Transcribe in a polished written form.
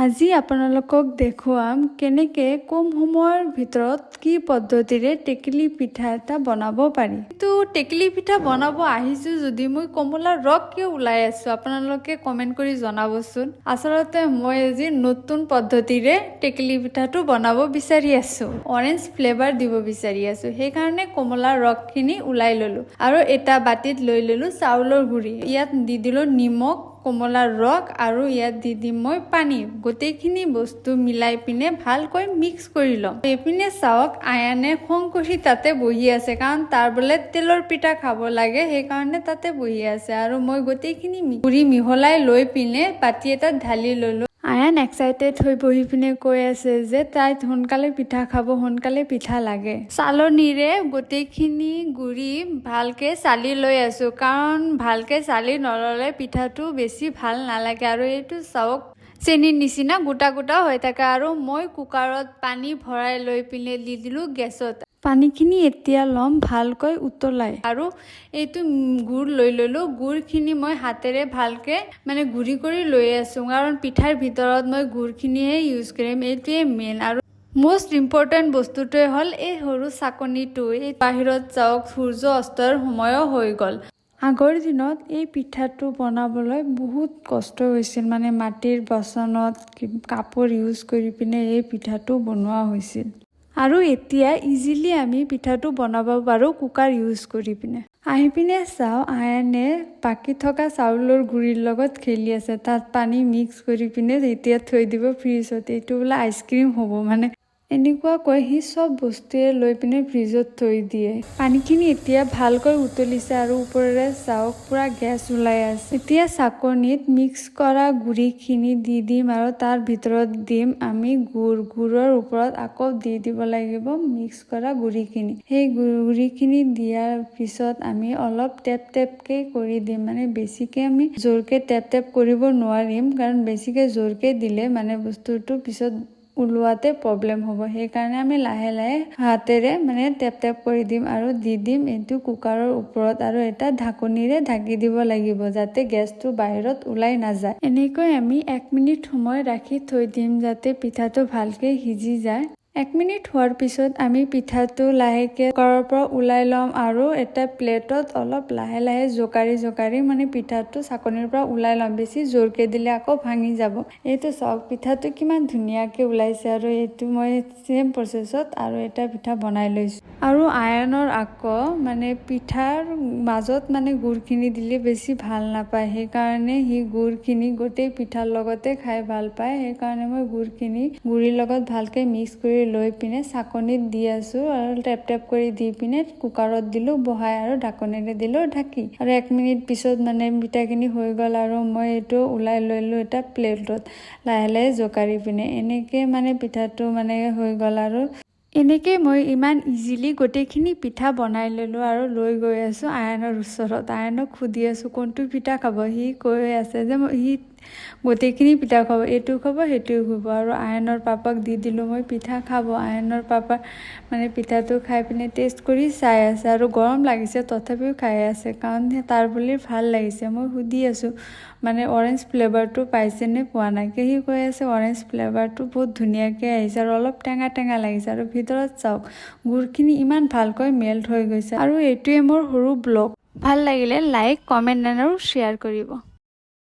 আজি আপোনালোকক দেখুৱাম কেনেকে কম সময়ৰ ভিতৰত কি পদ্ধতিৰে টেকেলি পিঠা এটা বনাব পাৰি। তো টেকেলি পিঠা বনাব আহিছো যদি মই কমলাৰ ৰস কিয় ওলাই আছো আপোনালোকে কমেন্ট কৰি জনাবচোন। আচলতে মই আজি নতুন পদ্ধতিৰে টেকেলি পিঠাটো বনাব বিচাৰি আছো, অৰেঞ্জ ফ্লেভাৰ দিব বিচাৰি আছো। সেইকাৰণে কমলাৰ ৰসখিনি ওলাই ললো আৰু এটা বাটিত লৈ ললো চাউলৰ গুড়ি। ইয়াত দি দিলো নিমখ, কমলাৰ ৰস আৰু ইয়াত দি দিম মই পানী। গোটেইখিনি বস্তু মিলাই পিনে ভালকৈ মিক্স কৰি লম। এইপিনে চাওক আয়ানে খং কৰি তাতে বহি আছে, কাৰণ তাৰ বোলে তেলৰ পিঠা খাব লাগে, সেইকাৰণে তাতে বহি আছে। আৰু মই গোটেইখিনি গুড়ি মিহলাই লৈ পিনে বাটি এটাত ঢালি ললো। আয়ান এক্সাইটেড হৈ বহি পিনে কৈ আছে যে তাই সোনকালে পিঠা খাব, সোনকালে পিঠা লাগে। চালনীৰে গোটেইখিনি গুড়ি ভালকে চালি লৈ আছো, কাৰণ ভালকে চালি নললে পিঠাটো বেছি ভাল নালাগে। আৰু এইটো চাওক চেনিৰ নিচিনা গোটা গোটা হৈ থাকে। আৰু মই কুকাৰত পানী ভৰাই লৈ পিনে দি দিলো গেছত। পানীখিনি এতিয়া ল'ম ভালকৈ উতলাই, আৰু এইটো গুড় লৈ ললো। গুড়খিনি মই হাতেৰে ভালকে গুড়ি কৰি লৈ আছো, কাৰণ পিঠাৰ ভিতৰত মই গুড়খিনিয়ে ইউজ কৰিম, এইটোৱে মেইন। আৰু মোষ্ট ইম্পৰ্টেণ্ট বস্তুটোৱে হ'ল এই সৰু চাকনিটো। এই বাহিৰত যাওক সূৰ্য অস্তৰ সময়ো হৈ গ'ল। আগৰ দিনত এই পিঠাটো বনাবলৈ বহুত কষ্ট হৈছিল, মাটিৰ বাচনত কাপোৰ ইউজ কৰি পিনে এই পিঠাটো বনোৱা হৈছিল। আৰু এতিয়া ইজিলি আমি পিঠাটো বনাব পাৰোঁ কুকাৰ ইউজ কৰি পিনে। আহি পিনে চাওঁ আয়ানে বাকী থকা চাউলৰ গুড়িৰ লগত খেলি আছে। তাত পানী মিক্স কৰি পিনে এতিয়া থৈ দিব ফ্ৰিজত। এইটো বোলে আইচক্ৰীম হ'ব, এনেকুৱাকৈ সি চব বস্তুৱে লৈ পিনে ফ্ৰিজত থৈ দিয়ে। পানীখিনি এতিয়া ভালকৈ উতলিছে আৰু ওপৰেৰে চাওক পুৰা গেছ ওলাই আছে। এতিয়া চাকনিত মিক্স কৰা গুড়িখিনি দি দিম আৰু তাৰ ভিতৰত দিম আমি গুড়। গুড়ৰ ওপৰত আকৌ দি দিব লাগিব মিক্স কৰা গুড়িখিনি। সেই গুড়িখিনি দিয়াৰ পিছত আমি অলপ টেপ টেপকে কৰি দিম, বেছিকে আমি জোৰকে টেপ টেপ কৰিব নোৱাৰিম, কাৰণ বেছিকে জোৰকে দিলে বস্তুটো পিছত ওলোৱাতে প্ৰব্লেম হ'ব। সেইকাৰণে আমি লাহে লাহে হাতেৰে টেপ টেপ কৰি দিম আৰু দি দিম এইটো কুকাৰৰ ওপৰত। আৰু এটা ঢাকনিৰে ঢাকি দিব লাগিব, যাতে গেছটো বাহিৰত ওলাই নাযায়। এনেকৈ আমি 1 মিনিট সময় ৰাখি থৈ দিম, যাতে পিঠাটো ভালকে সিজি যায়। 1 মিনিট হোৱাৰ পিছত আমি পিঠাটো লাহেকে কুকাৰৰ পৰা ওলাই ল'ম আৰু এটা প্লেটত অলপ লাহে লাহে জোকাৰি জোকাৰি পিঠাটো চাকনিৰ পৰা ওলাই ল'ম। বেছি জোৰকে দিলে আকৌ ভাঙি যাব। এইটো চাওক পিঠাটো কিমান ধুনীয়াকে ওলাইছে। আৰু এইটো মই চেম প্ৰচেছত আৰু এটা পিঠা বনাই লৈছো। আৰু আয়ানৰ আকৌ পিঠাৰ মাজত গুড়খিনি দিলে বেছি ভাল নাপায়, সেইকাৰণে সি গুড়খিনি গোটেই পিঠাৰ লগতে খাই ভাল পায়। সেইকাৰণে মই গুড়িৰ লগত ভালকে মিক্স কৰি লৈ পিনে চাকনিত দি আছো আৰু টেপ টেপ কৰি দি পিনে কুকাৰত দিলো বহাই আৰু ঢাকনিৰে দিলো ঢাকি। আৰু 1 মিনিট পিছত পিঠাখিনি হৈ গ'ল আৰু মই এইটো ওলাই লৈলো এটা প্লেটত লাহে লাহে জোকাৰি পিনে। এনেকে পিঠাটো হৈ গ'ল। আৰু এনেকে মই ইমান ইজিলি গোটেইখিনি পিঠা বনাই ললো আৰু লৈ গৈ আছো আয়ানৰ ওচৰত। আয়ানক সুধি আছো কোনটো পিঠা খাব। সি কৈ আছে যে সি গোটেইখিনি পিঠা খাব, এইটো খাব সেইটোও খাব। আৰু আয়ানৰ পাপাক দি দিলো মই পিঠা খাব। আয়ানৰ পাপা পিঠাটো খাই পিনে টেষ্ট কৰি চাই আছে, আৰু গৰম লাগিছে তথাপিও খাই আছে, কাৰণ তাৰ বুলি ভাল লাগিছে। মই সুধি আছো অৰেঞ্জ ফ্লেভাৰটো পাইছে নে পোৱা নাই। সি কৈ আছে অৰেঞ্জ ফ্লেভাৰটো বহুত ধুনীয়াকে আহিছে আৰু অলপ টেঙা টেঙা লাগিছে। আৰু ভিতৰত চাওক গুড়খিনি ইমান ভালকৈ মেল্ট হৈ গৈছে। আৰু এইটোৱে মোৰ সৰু ব্লগ। ভাল লাগিলে লাইক, কমেণ্ট আৰু শ্বেয়াৰ কৰিব।